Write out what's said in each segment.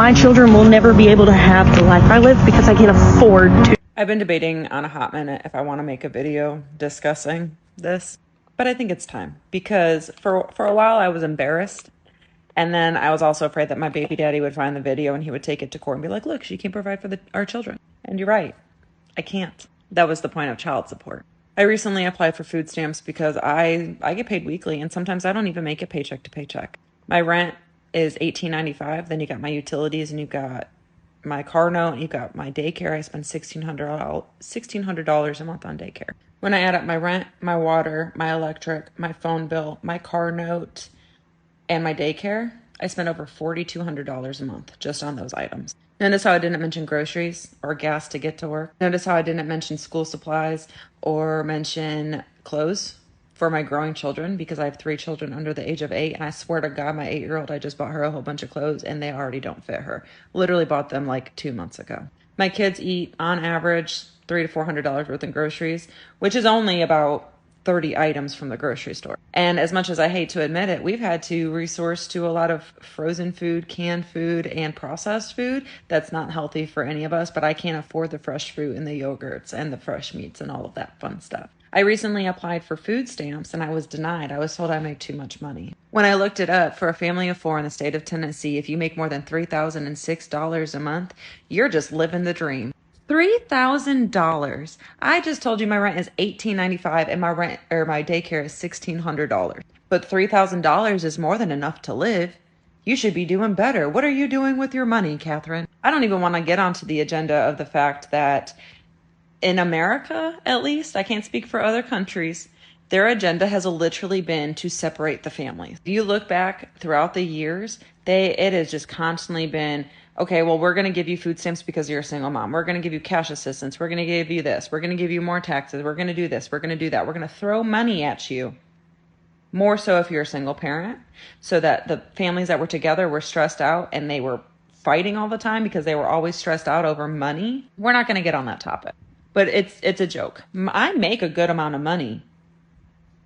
my children will never be able to have the life I live because I can't afford to. I've been debating on a hot minute if I want to make a video discussing this, but I think it's time because for a while I was embarrassed. And then I was also afraid that my baby daddy would find the video and he would take it to court and be like, look, she can't provide for our children. And you're right. I can't. That was the point of child support. I recently applied for food stamps because I get paid weekly and sometimes I don't even make it paycheck to paycheck. My rent is $18.95. Then you got my utilities and you got my car note, you got my daycare. I spend $1,600 a month on daycare. When I add up my rent, my water, my electric, my phone bill, my car note, and my daycare, I spend over $4,200 a month just on those items. Notice how I didn't mention groceries or gas to get to work. Notice how I didn't mention school supplies or mention clothes for my growing children because I have 3 children under the age of 8. And I swear to God, my 8-year-old, I just bought her a whole bunch of clothes and they already don't fit her. Literally bought them like 2 months ago. My kids eat on average $300 to $400 worth of groceries, which is only about 30 items from the grocery store. And as much as I hate to admit it, we've had to resource to a lot of frozen food, canned food, and processed food that's not healthy for any of us, but I can't afford the fresh fruit and the yogurts and the fresh meats and all of that fun stuff. I recently applied for food stamps and I was denied. I was told I make too much money. When I looked it up, for a family of 4 in the state of Tennessee, if you make more than $3,006 a month, you're just living the dream. $3,000. I just told you my rent is $18.95 and my daycare is $1,600. But $3,000 is more than enough to live. You should be doing better. What are you doing with your money, Catherine? I don't even want to get onto the agenda of the fact that in America, at least, I can't speak for other countries, their agenda has literally been to separate the families. If you look back throughout the years, it has just constantly been, okay, well, we're going to give you food stamps because you're a single mom. We're going to give you cash assistance. We're going to give you this. We're going to give you more taxes. We're going to do this. We're going to do that. We're going to throw money at you. More so if you're a single parent, so that the families that were together were stressed out and they were fighting all the time because they were always stressed out over money. We're not going to get on that topic. But it's a joke. I make a good amount of money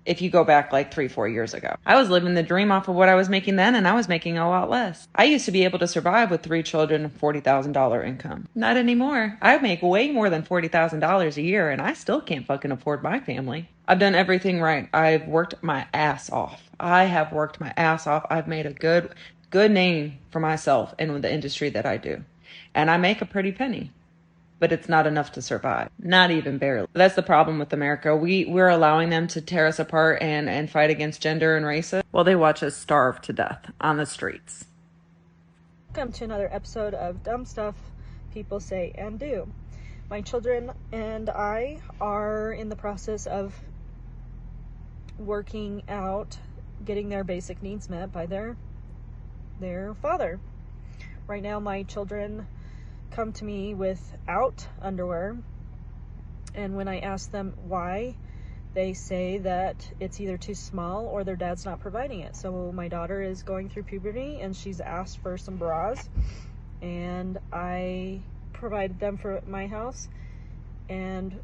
if you go back like 3-4 years ago. I was living the dream off of what I was making then, and I was making a lot less. I used to be able to survive with 3 children and $40,000 income. Not anymore. I make way more than $40,000 a year, and I still can't fucking afford my family. I've done everything right. I've worked my ass off. I've made a good name for myself in the industry that I do. And I make a pretty penny. But it's not enough to survive. Not even barely. That's the problem with America. We're allowing them to tear us apart and fight against gender and racism while they watch us starve to death on the streets. Welcome to another episode of Dumb Stuff People Say and Do. My children and I are in the process of working out getting their basic needs met by their father. Right now my children come to me without underwear, and when I ask them why, they say that it's either too small or their dad's not providing it. So my daughter is going through puberty and she's asked for some bras, and I provided them for my house, and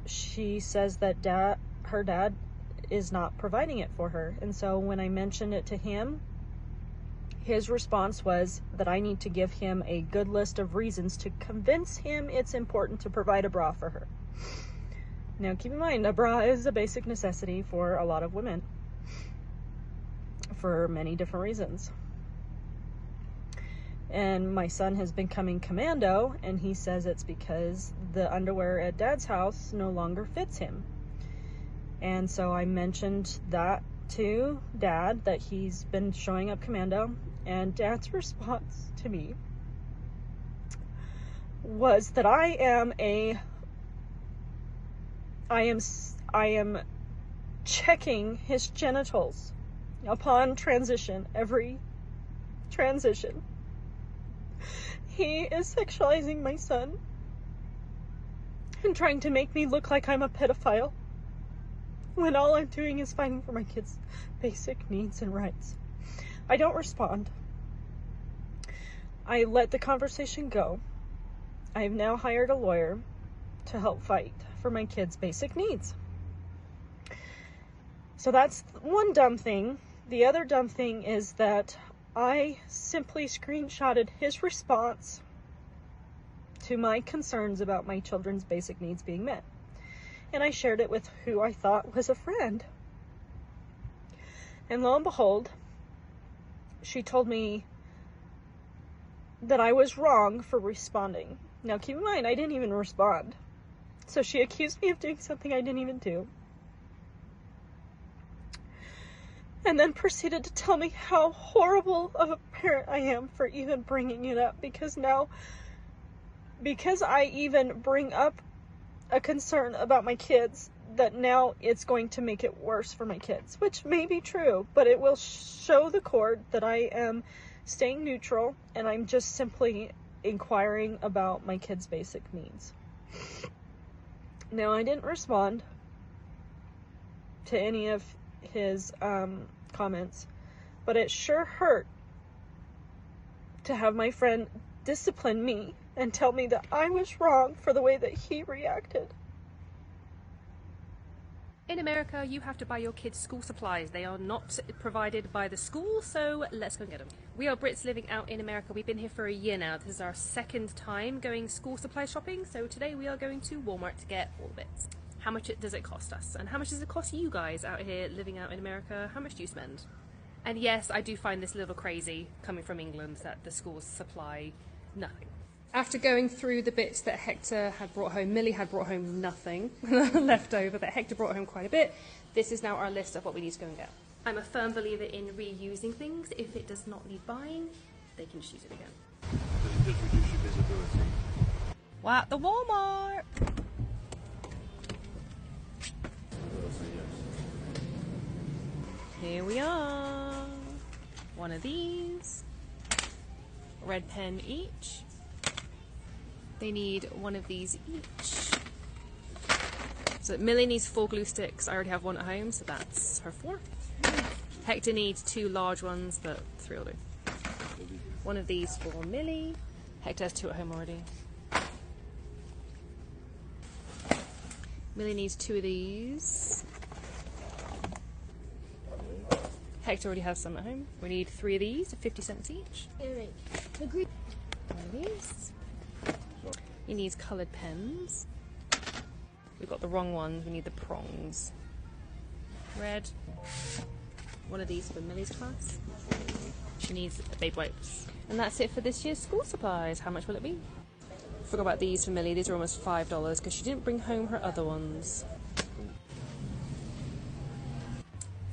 she says that her dad is not providing it for her. And so when I mentioned it to him, his response was that I need to give him a good list of reasons to convince him it's important to provide a bra for her. Now, keep in mind, a bra is a basic necessity for a lot of women for many different reasons. And my son has been coming commando, and he says it's because the underwear at Dad's house no longer fits him. And so I mentioned that to Dad, that he's been showing up commando, and Dad's response to me was that I am checking his genitals upon transition, every transition. He is sexualizing my son and trying to make me look like I'm a pedophile, when all I'm doing is fighting for my kids' basic needs and rights. I don't respond. I let the conversation go. I have now hired a lawyer to help fight for my kids' basic needs. So that's one dumb thing. The other dumb thing is that I simply screenshotted his response to my concerns about my children's basic needs being met. And I shared it with who I thought was a friend. And lo and behold, she told me that I was wrong for responding. Now keep in mind, I didn't even respond. So she accused me of doing something I didn't even do. And then proceeded to tell me how horrible of a parent I am for even bringing it up, because I even bring up a concern about my kids, that now it's going to make it worse for my kids, which may be true, but it will show the court that I am staying neutral and I'm just simply inquiring about my kids' basic needs. Now, I didn't respond to any of his comments, but it sure hurt to have my friend discipline me and tell me that I was wrong for the way that he reacted. In America, you have to buy your kids school supplies. They are not provided by the school, so let's go and get them. We are Brits living out in America. We've been here for a year now. This is our second time going school supply shopping, so today we are going to Walmart to get all the bits. How much does it cost us? And how much does it cost you guys out here living out in America? How much do you spend? And yes, I do find this a little crazy coming from England that the schools supply nothing. After going through the bits that Hector had brought home, Millie had brought home nothing left over, but Hector brought home quite a bit. This is now our list of what we need to go and get. I'm a firm believer in reusing things. If it does not need buying, they can just use it again. Does it just reduce your visibility? We're at the Walmart! Here we are. One of these. Red pen each. They need one of these each. So Millie needs 4 glue sticks. I already have one at home, so that's her 4. Hector needs 2 large ones, but 3 will do. One of these for Millie. Hector has 2 at home already. Millie needs 2 of these. Hector already has some at home. We need 3 of these, 50 cents each. One of these. He needs coloured pens. We've got the wrong ones, we need the prongs. Red. One of these for Millie's class. She needs baby wipes. And that's it for this year's school supplies. How much will it be? Forgot about these for Millie. These are almost $5 because she didn't bring home her other ones.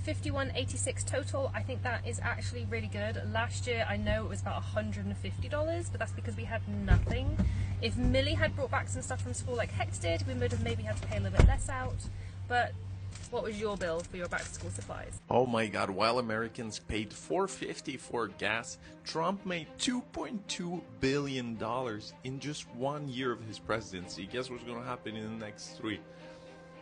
$51.86 total. I think that is actually really good. Last year I know it was about $150, but that's because we had nothing. If Millie had brought back some stuff from school like Hex did, we would have maybe had to pay a little bit less out. But what was your bill for your back to school supplies? Oh my god, while Americans paid $4.50 for gas, Trump made $2.2 billion in just 1 year of his presidency. Guess what's going to happen in the next 3?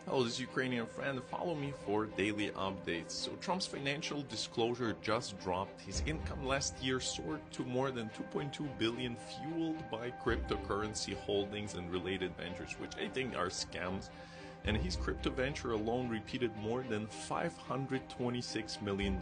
Hello, this is Ukrainian friend. Follow me for daily updates. So Trump's financial disclosure just dropped. His income last year soared to more than $2.2 billion, fueled by cryptocurrency holdings and related ventures, which I think are scams. And his crypto venture alone repeated more than $526 million.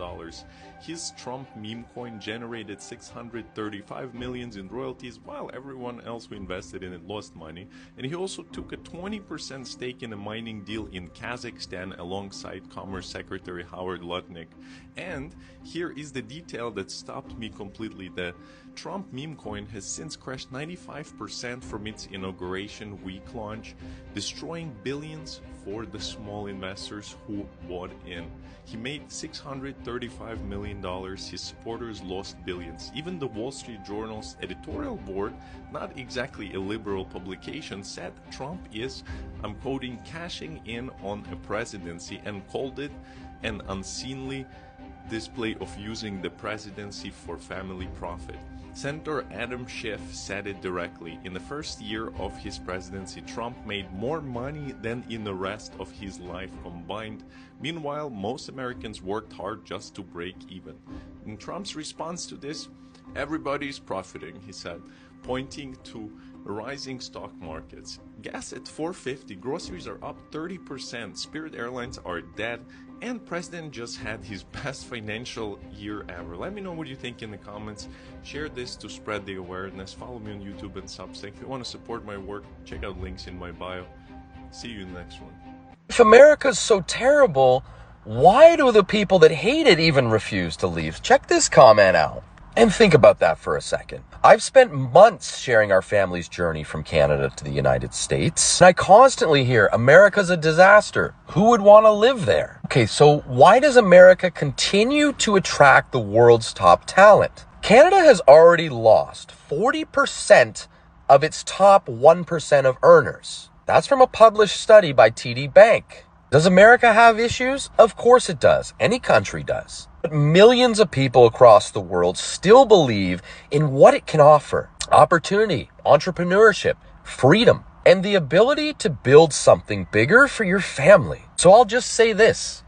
His Trump meme coin generated $635 million in royalties, while everyone else who invested in it lost money. And he also took a 20% stake in a mining deal in Kazakhstan alongside Commerce Secretary Howard Lutnick. And here is the detail that stopped me completely. The Trump meme coin has since crashed 95% from its inauguration week launch, destroying billions for the small investors who bought in. He made $635 million, his supporters lost billions. Even the Wall Street Journal's editorial board, not exactly a liberal publication, said Trump is, I'm quoting, cashing in on a presidency, and called it an unseemly display of using the presidency for family profit. Senator Adam Schiff said it directly. In the first year of his presidency, Trump made more money than in the rest of his life combined. Meanwhile, most Americans worked hard just to break even. In Trump's response to this, Everybody's profiting, he said, pointing to rising stock markets. Gas at $4.50, groceries are up 30%, Spirit Airlines are dead, and President just had his best financial year ever. Let me know what you think in the comments. Share this to spread the awareness. Follow me on YouTube and Substack. If you want to support my work, check out links in my bio. See you in the next one. If America's so terrible, why do the people that hate it even refuse to leave? Check this comment out. And think about that for a second. I've spent months sharing our family's journey from Canada to the United States, and I constantly hear America's a disaster. Who would want to live there? Okay, so why does America continue to attract the world's top talent? Canada has already lost 40% of its top 1% of earners. That's from a published study by TD Bank. Does America have issues? Of course it does. Any country does. But millions of people across the world still believe in what it can offer. Opportunity, entrepreneurship, freedom, and the ability to build something bigger for your family. So I'll just say this.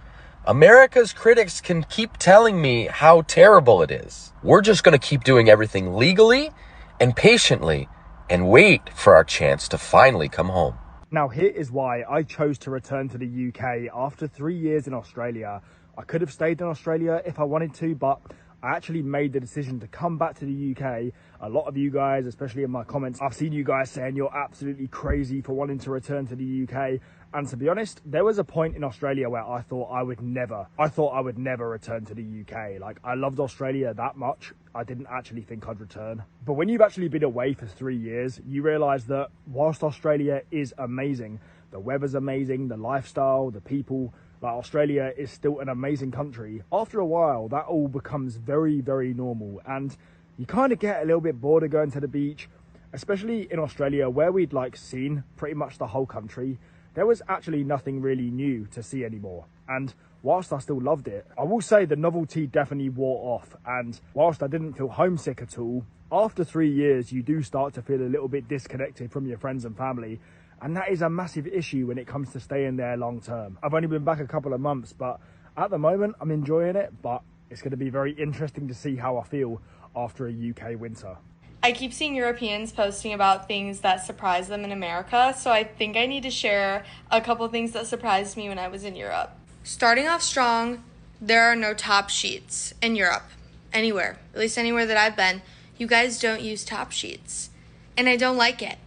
America's critics can keep telling me how terrible it is. We're just going to keep doing everything legally and patiently and wait for our chance to finally come home. Now, here is why I chose to return to the UK after 3 years in Australia. I could have stayed in Australia if I wanted to, but I actually made the decision to come back to the UK. A lot of you guys, especially in my comments, I've seen you guys saying you're absolutely crazy for wanting to return to the UK. And to be honest, there was a point in Australia where I thought I would never return to the UK. Like, I loved Australia that much. I didn't actually think I'd return. But when you've actually been away for 3 years, you realize that whilst Australia is amazing, the weather's amazing, the lifestyle, the people, like, Australia is still an amazing country. After a while, that all becomes very, very normal. And you kind of get a little bit bored of going to the beach, especially in Australia where we'd seen pretty much the whole country. There was actually nothing really new to see anymore. And whilst I still loved it, I will say the novelty definitely wore off. And whilst I didn't feel homesick at all, after 3 years, you do start to feel a little bit disconnected from your friends and family. And that is a massive issue when it comes to staying there long term. I've only been back a couple of months, but at the moment I'm enjoying it, but it's going to be very interesting to see how I feel after a UK winter. I keep seeing Europeans posting about things that surprise them in America, so I think I need to share a couple things that surprised me when I was in Europe. Starting off strong, there are no top sheets in Europe. Anywhere. At least anywhere that I've been. You guys don't use top sheets. And I don't like it.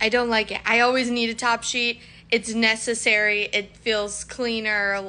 I always need a top sheet. It's necessary. It feels cleaner,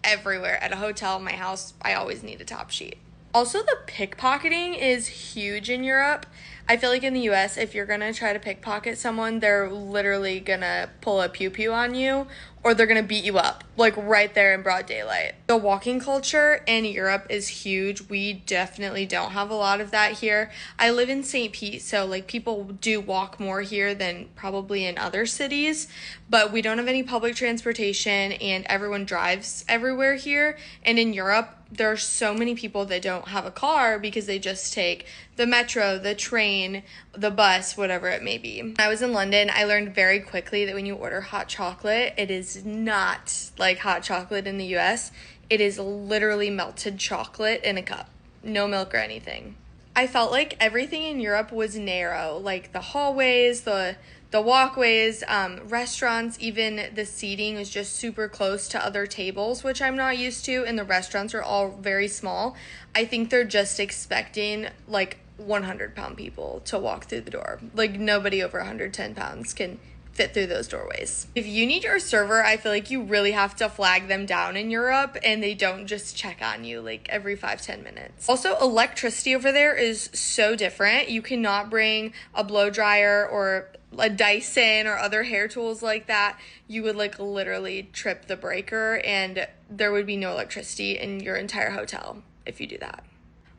everywhere. At a hotel, my house, I always need a top sheet. Also, the pickpocketing is huge in Europe. I feel like in the US, if you're going to try to pickpocket someone, they're literally going to pull a pew-pew on you, or they're going to beat you up, right there in broad daylight. The walking culture in Europe is huge. We definitely don't have a lot of that here. I live in St. Pete, so people do walk more here than probably in other cities, but we don't have any public transportation and everyone drives everywhere here. And in Europe, there are so many people that don't have a car because they just take the metro, the train, the bus, whatever it may be. When I was in London, I learned very quickly that when you order hot chocolate, it is not like hot chocolate in the US. It is literally melted chocolate in a cup. No milk or anything. I felt like everything in Europe was narrow, the hallways, the walkways, restaurants, even the seating was just super close to other tables, which I'm not used to, and the restaurants are all very small. I think they're just expecting 100-pound people to walk through the door. Nobody over 110 pounds can fit through those doorways. If you need your server, I feel like you really have to flag them down in Europe, and they don't just check on you every 5-10 minutes. Also, electricity over there is so different. You cannot bring a blow dryer or a Dyson or other hair tools like that. You would literally trip the breaker, and there would be no electricity in your entire hotel if you do that.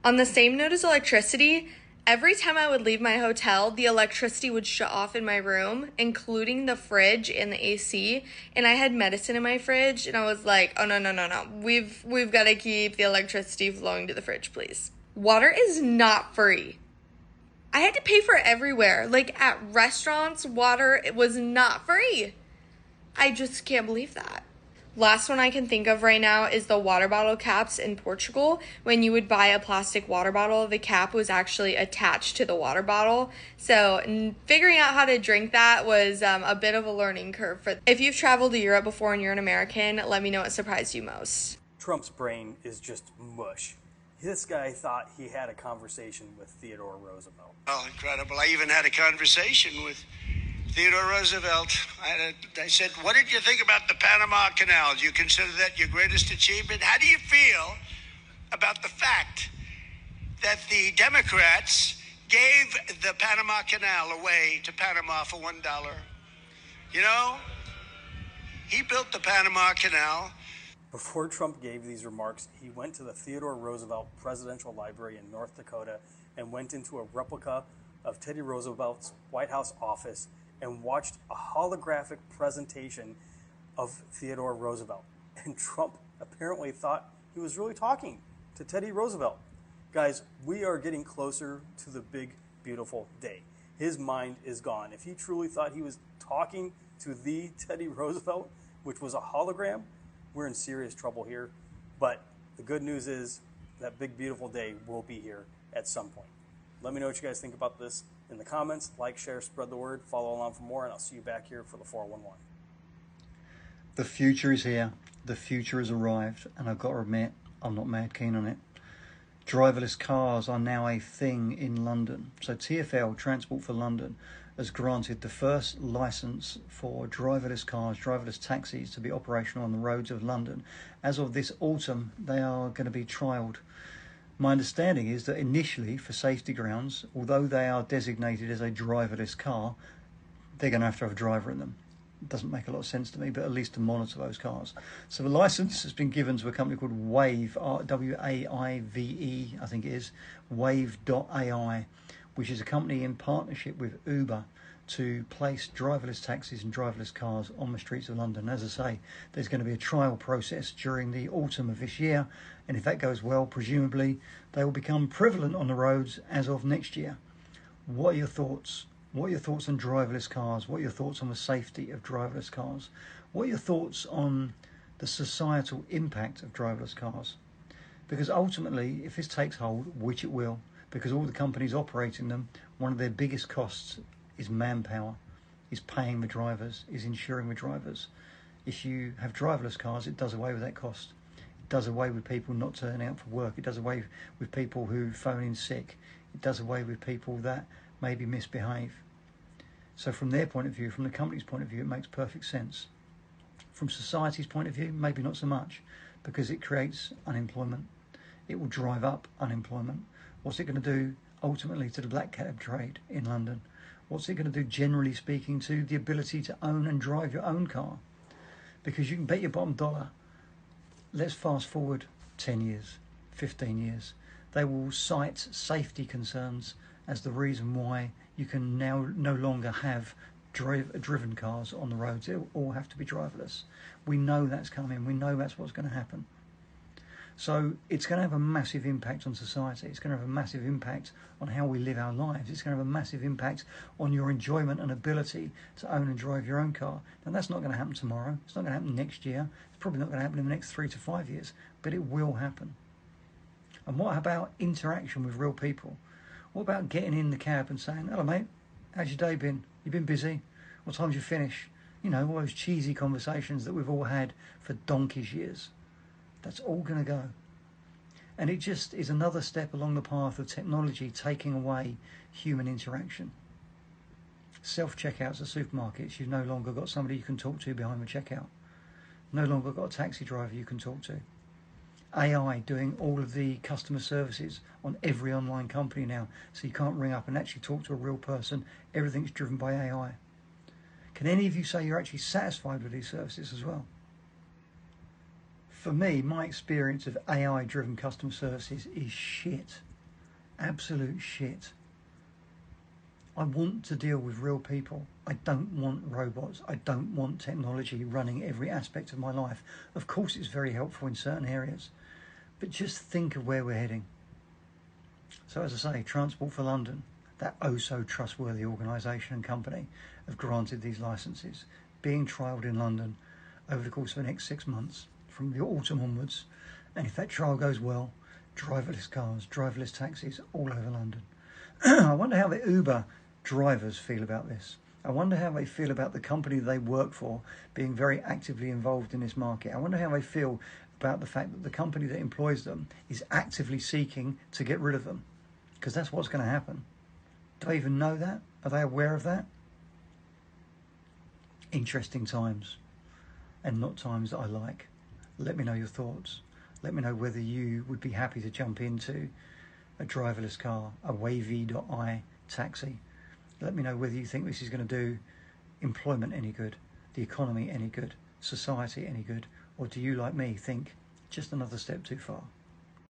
On the same note as electricity, every time I would leave my hotel, the electricity would shut off in my room, including the fridge and the AC. And I had medicine in my fridge, and I was like, oh, no. We've got to keep the electricity flowing to the fridge, please. Water is not free. I had to pay for it everywhere. At restaurants, water, it was not free. I just can't believe that. Last one I can think of right now is the water bottle caps in Portugal. When you would buy a plastic water bottle, the cap was actually attached to the water bottle. So figuring out how to drink that was a bit of a learning curve. If you've traveled to Europe before and you're an American, let me know what surprised you most. Trump's brain is just mush. This guy thought he had a conversation with Theodore Roosevelt. Oh, incredible. I even had a conversation with Theodore Roosevelt. I said, what did you think about the Panama Canal? Do you consider that your greatest achievement? How do you feel about the fact that the Democrats gave the Panama Canal away to Panama for $1? You know, he built the Panama Canal. Before Trump gave these remarks, he went to the Theodore Roosevelt Presidential Library in North Dakota and went into a replica of Teddy Roosevelt's White House office and watched a holographic presentation of Theodore Roosevelt. And Trump apparently thought he was really talking to Teddy Roosevelt. Guys, we are getting closer to the big, beautiful day. His mind is gone. If he truly thought he was talking to the Teddy Roosevelt, which was a hologram, we're in serious trouble here. But the good news is that big, beautiful day will be here at some point. Let me know what you guys think about this in the comments. Like, share, spread the word, follow along for more, and I'll see you back here for the 411. The future is here. The future has arrived, and I've got to admit, I'm not mad keen on it. Driverless cars are now a thing in London. So TfL, Transport for London, has granted the first licence for driverless cars, driverless taxis to be operational on the roads of London. As of this autumn, they are going to be trialled. My understanding is that initially, for safety grounds, although they are designated as a driverless car, they're going to have a driver in them. It doesn't make a lot of sense to me, but at least to monitor those cars. So the licence has been given to a company called Wave, W-A-I-V-E, I think it is, Wave.ai, which is a company in partnership with Uber to place driverless taxis and driverless cars on the streets of London. As I say, there's going to be a trial process during the autumn of this year, and if that goes well, presumably they will become prevalent on the roads as of next year. What are your thoughts? What are your thoughts on driverless cars? What are your thoughts on the safety of driverless cars? What are your thoughts on the societal impact of driverless cars? Because ultimately, if this takes hold, which it will, because all the companies operating them, one of their biggest costs is manpower, is paying the drivers, is insuring the drivers. If you have driverless cars, it does away with that cost. It does away with people not turning out for work. It does away with people who phone in sick. It does away with people that maybe misbehave. So from their point of view, from the company's point of view, it makes perfect sense. From society's point of view, maybe not so much, because it creates unemployment. It will drive up unemployment. What's it going to do ultimately to the black cab trade in London? What's it going to do, generally speaking, to the ability to own and drive your own car? Because you can bet your bottom dollar, let's fast forward 10 years, 15 years. They will cite safety concerns as the reason why you can now no longer have driven cars on the roads. It'll all have to be driverless. We know that's coming. We know that's what's going to happen. So it's going to have a massive impact on society. It's going to have a massive impact on how we live our lives. It's going to have a massive impact on your enjoyment and ability to own and drive your own car. Now, that's not going to happen tomorrow. It's not going to happen next year. It's probably not going to happen in the next 3 to 5 years, but it will happen. And what about interaction with real people? What about getting in the cab and saying, hello, mate, how's your day been? You been busy? What time did you finish? You know, all those cheesy conversations that we've all had for donkey's years. That's all going to go. And it just is another step along the path of technology taking away human interaction. Self-checkouts at supermarkets, you've no longer got somebody you can talk to behind the checkout. No longer got a taxi driver you can talk to. AI doing all of the customer services on every online company now, so you can't ring up and actually talk to a real person. Everything's driven by AI. Can any of you say you're actually satisfied with these services as well? For me, my experience of AI-driven customer services is shit. Absolute shit. I want to deal with real people. I don't want robots. I don't want technology running every aspect of my life. Of course, it's very helpful in certain areas, but just think of where we're heading. So as I say, Transport for London, that oh-so-trustworthy organisation and company, have granted these licences, being trialled in London. over the course of the next 6 months, from the autumn onwards. And if that trial goes well, driverless cars, driverless taxis all over London. I wonder how the Uber drivers feel about this. I wonder how they feel about the company they work for being very actively involved in this market. I wonder how they feel about the fact that the company that employs them is actively seeking to get rid of them. Because that's what's going to happen. Do they even know that? Are they aware of that? Interesting times. And not times that I like. Let me know your thoughts. Let me know whether you would be happy to jump into a driverless car, a wavy.i taxi. Let me know whether you think this is going to do employment any good, the economy any good, society any good, or do you, like me, think just another step too far?